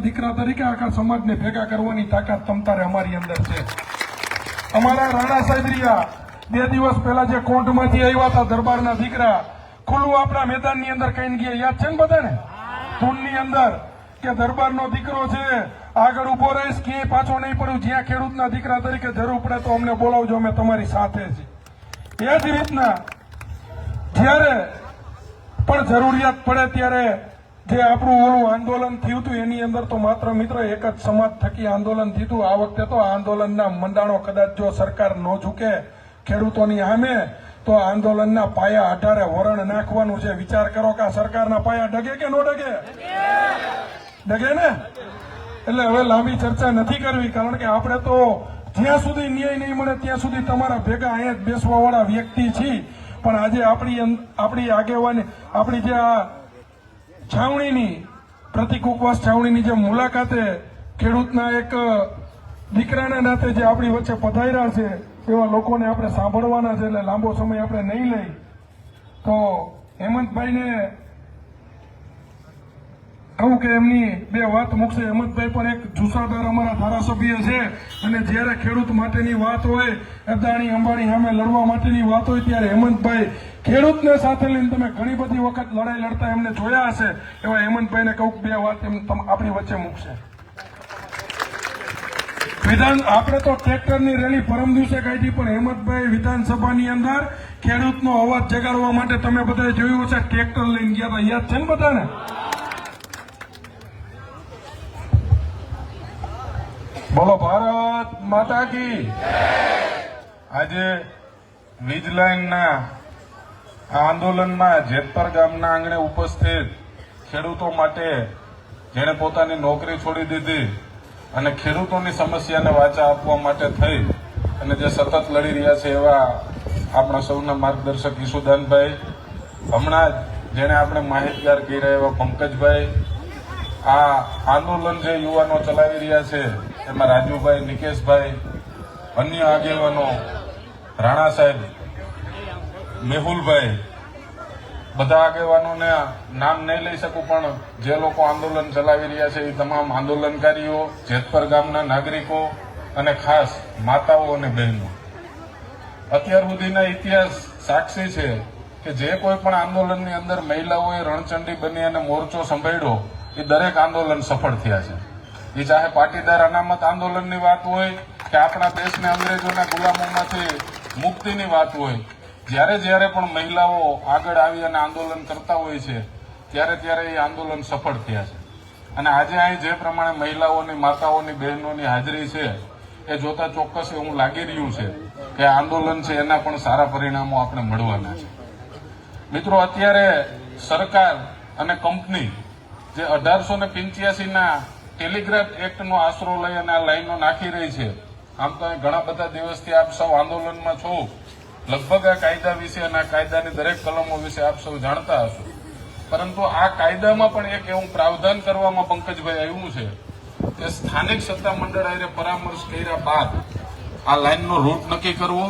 દીકરા તરીકે આખા સમાજને ભેગા કરવાની તાકાત તમતારે અમારી અંદર છે. અમારા રાણા સાહેબરિયા 2 દિવસ પહેલા જે કોર્ટમાંથી આવ્યા હતા દરબારના દીકરા ખુલ્લું આપણા મેદાનની અંદર કહીને ગયા, યાદ છે ને બધાને ધૂનની અંદર કે દરબારનો દીકરો છે, આગળ ઉભો રહીશ, ક્યાંય પાછો નહીં પડું, જ્યાં ખેડૂતના દીકરા તરીકે જરૂર પડે તો અમને બોલાવજો, અમે તમારી સાથે છીએ. એ જ રીતના જ્યારે પણ જરૂરિયાત પડે ત્યારે જે આપણું ઓલું આંદોલન થયું હતું એની અંદર તો માત્ર મિત્ર એક જ સમાજ થકી આંદોલન થયું હતું. આ વખતે તો આંદોલનના મંડાણો કદાચ જો સરકાર ન ઝૂકે ખેડૂતોની સામે તો આંદોલનના પાયા આધારે વરણ નાખવાનું છે. વિચાર કરો કે આ સરકારના પાયા ડગે કે ન ડગે? ડગે ને? એટલે હવે લાંબી ચર્ચા નથી કરવી, કારણ કે આપણે તો જ્યાં સુધી ન્યાય નહીં મળે ત્યાં સુધી તમારા ભેગા અહીંયા જ બેસવા વાળા વ્યક્તિ છીએ. પણ આજે આપણી આગેવાની, આપણી જે આ છાવણીની પ્રતિક ઉપવાસ છાવણીની જે મુલાકાતે ખેડૂતના એક દીકરાના નાતે જે આપણી વચ્ચે પધાર્યા છે એવા લોકોને આપણે સાંભળવાના છે. એટલે લાંબો સમય આપણે નહીં લઈ તો હેમંતભાઈને કહું કે એમની 2 વાત મૂકશે. હેમંતભાઈ પણ એક જુસ્સાદાર અમારા ધારાસભ્ય છે અને જ્યારે ખેડૂત માટેની વાત હોય, અદાણી અંબાણી સામે લડવા માટેની વાત હોય ત્યારે હેમંતભાઈ ખેડૂતને સાથે લઈને તમે ઘણી બધી વખત લડાઈ લડતા એમને જોયા હશે. એવા હેમંતભાઈને કહું 2 વાત આપણી વચ્ચે મૂકશે. આપણે તો ટ્રેક્ટરની રેલી પરમ દિવસે કાઢી, પણ હેમંતભાઈ વિધાનસભાની અંદર ખેડૂતનો અવાજ જગાડવા માટે તમે બધાએ જોયું હશે ટ્રેક્ટર લઈને ગયા હતા. યાદ છે ને બધાને? બોલો ભારત માતા કી. આજે વીજ લાઈનના આંદોલનમાં જેતપર ગામના આંગણે ઉપસ્થિત ખેડૂતો માટે જેણે પોતાની નોકરી છોડી દીધી અને ખેડૂતોની સમસ્યાને વાચા આપવા માટે થઈ અને જે સતત લડી રહ્યા છે એવા આપણા સૌના માર્ગદર્શક ઈશુદાનભાઈ, હમણાં જ જેને આપણે માહિતગાર કર્યા એવા પંકજભાઈ, આ આંદોલન જે યુવાનો ચલાવી રહ્યા છે એમાં રાજુભાઈ, નિકેશભાઈ, અન્ય આગેવાનો, રાણા સાહેબ, મેહુલભાઈ, બધા આગેવાનોને નામ નહીં લઈ શકું, પણ જે લોકો આંદોલન ચલાવી રહ્યા છે એ તમામ આંદોલનકારીઓ, જેતપર ગામના નાગરિકો અને ખાસ માતાઓ અને બહેનો. અત્યાર સુધીના ઇતિહાસ સાક્ષી છે કે જે કોઈ પણ આંદોલનની અંદર મહિલાઓએ રણચંડી બની અને મોરચો સંભાળ્યો એ દરેક આંદોલન સફળ થયા છે. એ ચાહે પાટીદાર અનામત આંદોલનની વાત હોય કે આપણા દેશને અંગ્રેજોના ગુલામોમાંથી મુક્તિની વાત હોય, જ્યારે પણ મહિલાઓ આગળ આવી અને આંદોલન કરતા હોય છે ત્યારે એ આંદોલન સફળ થયા છે. અને આજે અહીં જે પ્રમાણે મહિલાઓની, માતાઓની, બહેનોની હાજરી છે એ જોતા ચોક્કસ એવું લાગી રહ્યું છે કે આંદોલન છે એના પણ સારા પરિણામો આપણે મળવાના છે. મિત્રો, અત્યારે સરકાર અને કંપની જે 1885ના ટેલિગ્રાફ એક્ટનો આશરો લઈ અને આ લાઈનો નાખી રહી છે. આમ તો ઘણા બધા દિવસથી આપ સૌ આંદોલનમાં છો, લગભગ આ કાયદા વિશે અને આ કાયદાની દરેક કલમો વિશે આપ સૌ જાણતા હશો, પરંતુ આ કાયદામાં પણ એક એવું પ્રાવધાન કરવામાં પંકજભાઈ આવ્યું છે કે સ્થાનિક સત્તા મંડળ આરે પરામર્શ કર્યા બાદ આ લાઈનનો રૂટ નક્કી કરવો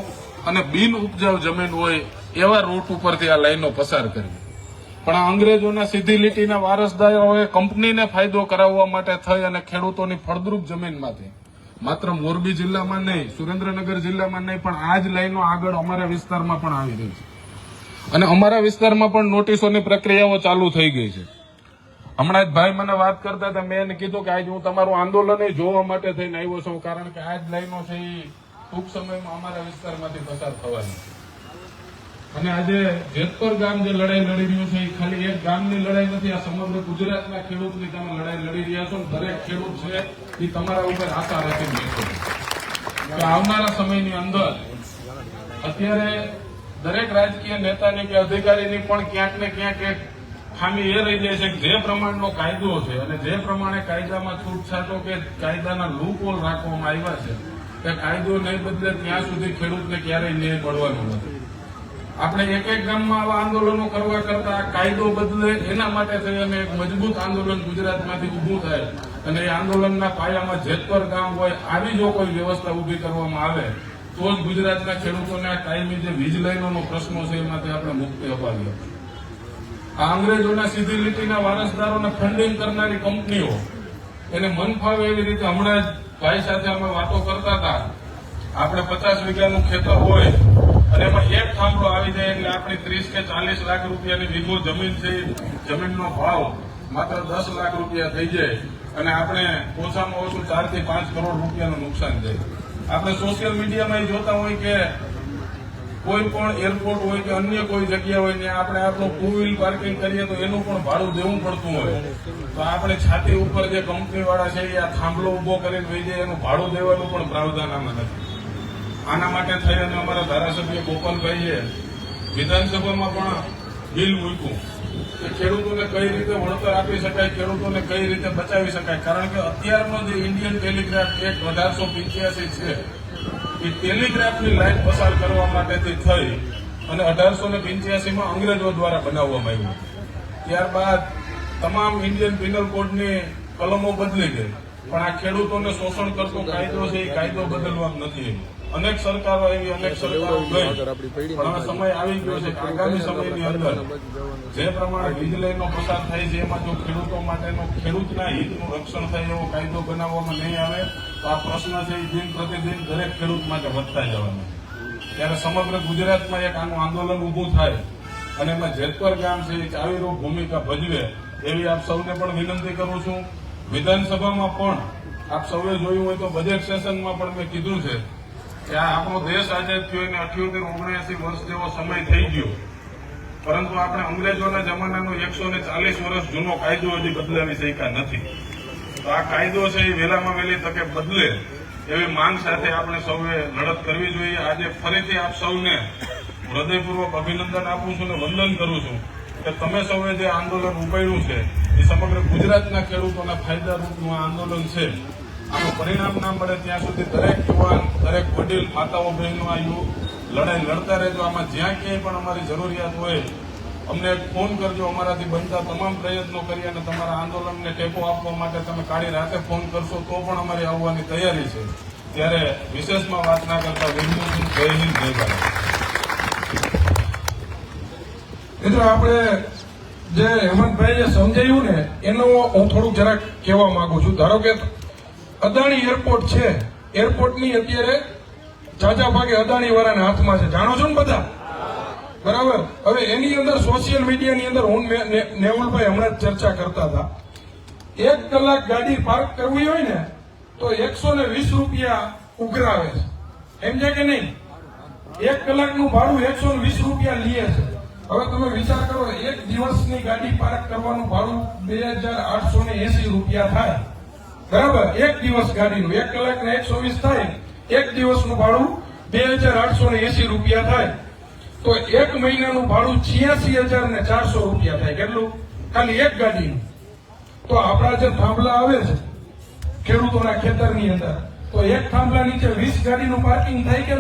અને બિન ઉપજાઉ જમીન હોય એવા રૂટ ઉપરથી આ લાઈનો પસાર કરવી. પણ આ અંગ્રેજોના સીધી લીટીના વારસદારોએ કંપનીને ફાયદો કરાવવા માટે થઈ અને ખેડૂતોની ફળદ્રુપ જમીનમાંથી માત્ર મોરબી જિલ્લામાં નહીં, સુરેન્દ્રનગર જિલ્લામાં નહીં, પણ આ જ લાઈનો આગળ અમારા વિસ્તારમાં પણ આવી રહી છે અને અમારા વિસ્તારમાં પણ નોટિસોની પ્રક્રિયાઓ ચાલુ થઈ ગઈ છે. હમણાં જ ભાઈ મને વાત કરતા હતા, મેં એને કીધું કે આજે હું તમારું આંદોલન જોવા માટે થઈને આવ્યો છું, કારણ કે આ જ લાઈનો છે એ ટૂંક સમયમાં અમારા વિસ્તારમાંથી પસાર થવાની છે. અને આજે જેતપર ગામ જે લડાઈ લડી રહ્યું છે એ ખાલી એક ગામની લડાઈ નથી, આ સમગ્ર ગુજરાતના ખેડૂતની તમે લડાઈ લડી રહ્યા છો. દરેક ખેડૂત છે એ તમારા ઉપર આશા રાખીને બેઠો છે કે આવનારા સમયની અંદર અત્યારે દરેક રાજકીય નેતાની કે અધિકારીની પણ ક્યાંક ને ક્યાંક એક ખામી એ રહી જાય છે કે જે પ્રમાણનો કાયદો છે અને જે પ્રમાણે કાયદામાં છૂટછાટો કે કાયદાના લૂપહોલ રાખવામાં આવ્યા છે તે કાયદો નહીં બદલે ત્યાં સુધી ખેડૂતને ક્યારેય ન્યાય મળવાનો નથી. આપણે એક ગામમાં આવા આંદોલનો કરવા કરતા કાયદો બદલે એના માટે થઈ અને એક મજબૂત આંદોલન ગુજરાતમાંથી ઉભું થાય અને એ આંદોલનના પાયામાં જેતપર ગામ હોય આવી જો કોઈ વ્યવસ્થા ઉભી કરવામાં આવે તો જ ગુજરાતના ખેડૂતોને આ કાયમી જે વીજ લાઈનોનો પ્રશ્નો છે એમાંથી આપણે મુક્તિ અપાવીએ. આ અંગ્રેજોના સીધી લીટીના વારસદારોને ફંડિંગ કરનારી કંપનીઓ એને મન ફાવે એવી રીતે હમણાં જ ભાઈ સાથે અમે વાતો કરતા હતા. આપણે 50 વીઘાનું ખેતર હોય અને એમાં એક થાંભલો આવી જાય એટલે આપણી 30 કે 40 લાખ રૂપિયાની વીઘો જમીન છે, જમીનનો ભાવ માત્ર 10 લાખ રૂપિયા થઈ જાય અને આપણે ઓછામાં ઓછું 4 થી 5 કરોડ રૂપિયાનું નુકસાન થાય. આપણે સોશિયલ મીડિયામાં જોતા હોય કે કોઈ પણ એરપોર્ટ હોય કે અન્ય કોઈ જગ્યા હોય ને આપણે આપણું ટુ વ્હીલ પાર્કિંગ કરીએ તો એનું પણ ભાડું દેવું પડતું હોય. તો આપણે છાતી ઉપર જે કંપની વાળા છે એ આ થાંભલો ઉભો કરીને વહી જાય એનું ભાડું દેવાનું પણ પ્રાવધાન આમાં નથી. આના માટે થઈ અને અમારા ધારાસભ્ય ગોપાલભાઈએ વિધાનસભામાં પણ બિલ મૂક્યું કે ખેડૂતોને કઈ રીતે વળતર આપી શકાય, ખેડૂતોને કઈ રીતે બચાવી શકાય. કારણ કે અત્યારનો જે ઇન્ડિયન ટેલિગ્રાફ એક્ટ 1885 છે એ ટેલિગ્રાફની લાઈન પસાર કરવા માટેથી થઈ અને 1885માં અંગ્રેજો દ્વારા બનાવવામાં આવ્યું. ત્યારબાદ તમામ ઇન્ડિયન પિનલ કોડની કલમો બદલી ગઈ, પણ આ ખેડૂતોને શોષણ કરતો કાયદો છે એ કાયદો બદલવામાં નથી. અનેક સરકારો આવી, અનેક સરકારો ગઈ, પણ હવે સમય આવી ગયો છે કે આગામી સમયની અંદર જે પ્રમાણે વીજ લાઈનો પસાર થાય છે એમાં જો ખેડૂતો માટેનો ખેડૂતના હિતનું રક્ષણ થાય એવો કાયદો બનાવવામાં નહીં આવે તો આ પ્રશ્ન છે એ દિન પ્રતિદિન દરેક ખેડૂત માટે વધતા જવાના. ત્યારે સમગ્ર ગુજરાતમાં એક આનું આંદોલન ઉભું થાય અને એમાં જેતપર ગામ છે એ ચાવીરૂપ ભૂમિકા ભજવે એવી આપ સૌને પણ વિનંતી કરું છું. વિધાનસભામાં પણ આપ સૌએ જોયું હોય તો બજેટ સેશનમાં પણ મેં કીધું છે કે આ આપણો દેશ આઝાદ થયો એને 78-79 વર્ષ જેવો સમય થઈ ગયો, પરંતુ આપણે અંગ્રેજોના જમાનાનો 140 વર્ષ જૂનો કાયદો હજી બદલાવી શક્યા નથી. તો આ કાયદો છે એ વહેલામાં વહેલી તકે બદલે એવી માંગ સાથે આપણે સૌએ લડત કરવી જોઈએ. આજે ફરીથી આપ સૌને હૃદયપૂર્વક અભિનંદન આપું છું અને વંદન કરું છું કે તમે સૌએ જે આંદોલન ઉપાડ્યું છે એ સમગ્ર ગુજરાતના ખેડૂતોના ફાયદારૂપનું આ આંદોલન છે. આનું પરિણામ ના મળે ત્યાં સુધી દરેક યુવાન, દરેક વડીલ, માતાઓ, બહેનો આ લડાઈ લડતા રહેજો. આમાં જ્યાં ક્યાંય પણ અમારી જરૂરિયાત હોય અમને ફોન કરજો. અમારાથી બનતા તમામ પ્રયત્નો કરી અને તમારા આંદોલનને ટેકો આપવા માટે તમે કાળી રાતે ફોન કરશો તો પણ અમારી આવવાની તૈયારી છે. ત્યારે વિશેષમાં વાત ના કરતા વિનંતી છું. જય હિન્દ, જય ભારત. મિત્રો આપણે જે હેમંતભાઈએ સમજાયું ને એનો હું થોડુંક જરાક કહેવા માંગુ છું. ધારો કે અદાણી એરપોર્ટ છે, એરપોર્ટની અત્યારે જાજા ભાગે અદાણી વાળાના હાથમાં છે, જાણો છો ને બધા, બરાબર? હવે એની અંદર સોશિયલ મીડિયાની અંદર હું નેવુલભાઈ હમણાં જ ચર્ચા કરતા હતા. 1 કલાક ગાડી પાર્ક કરવી હોય ને તો 120 રૂપિયા ઉઘરાવે છે, સમજ્યા કે નહીં? 1 કલાકનું ભાડું 120 રૂપિયા લે છે. હવે તમે વિચાર કરો, એક દિવસની ગાડી પાર્ક કરવાનું ભાડું 2880 રૂપિયા થાય, બરાબર? એક દિવસ ગાડીનું 1 કલાકના 120 થાય, એક દિવસનું ભાડું 2880 રૂપિયા થાય. તો એક મહિનાનું ભાડું 86,400 રૂપિયા થાય. કેટલું? ખાલી એક ગાડીનું. તો આપણા જે થાંભલા આવે છે ખેડૂતોના ખેતરની અંદર, તો એક થાંભલા નીચે 20 ગાડીનું પાર્કિંગ થાય કે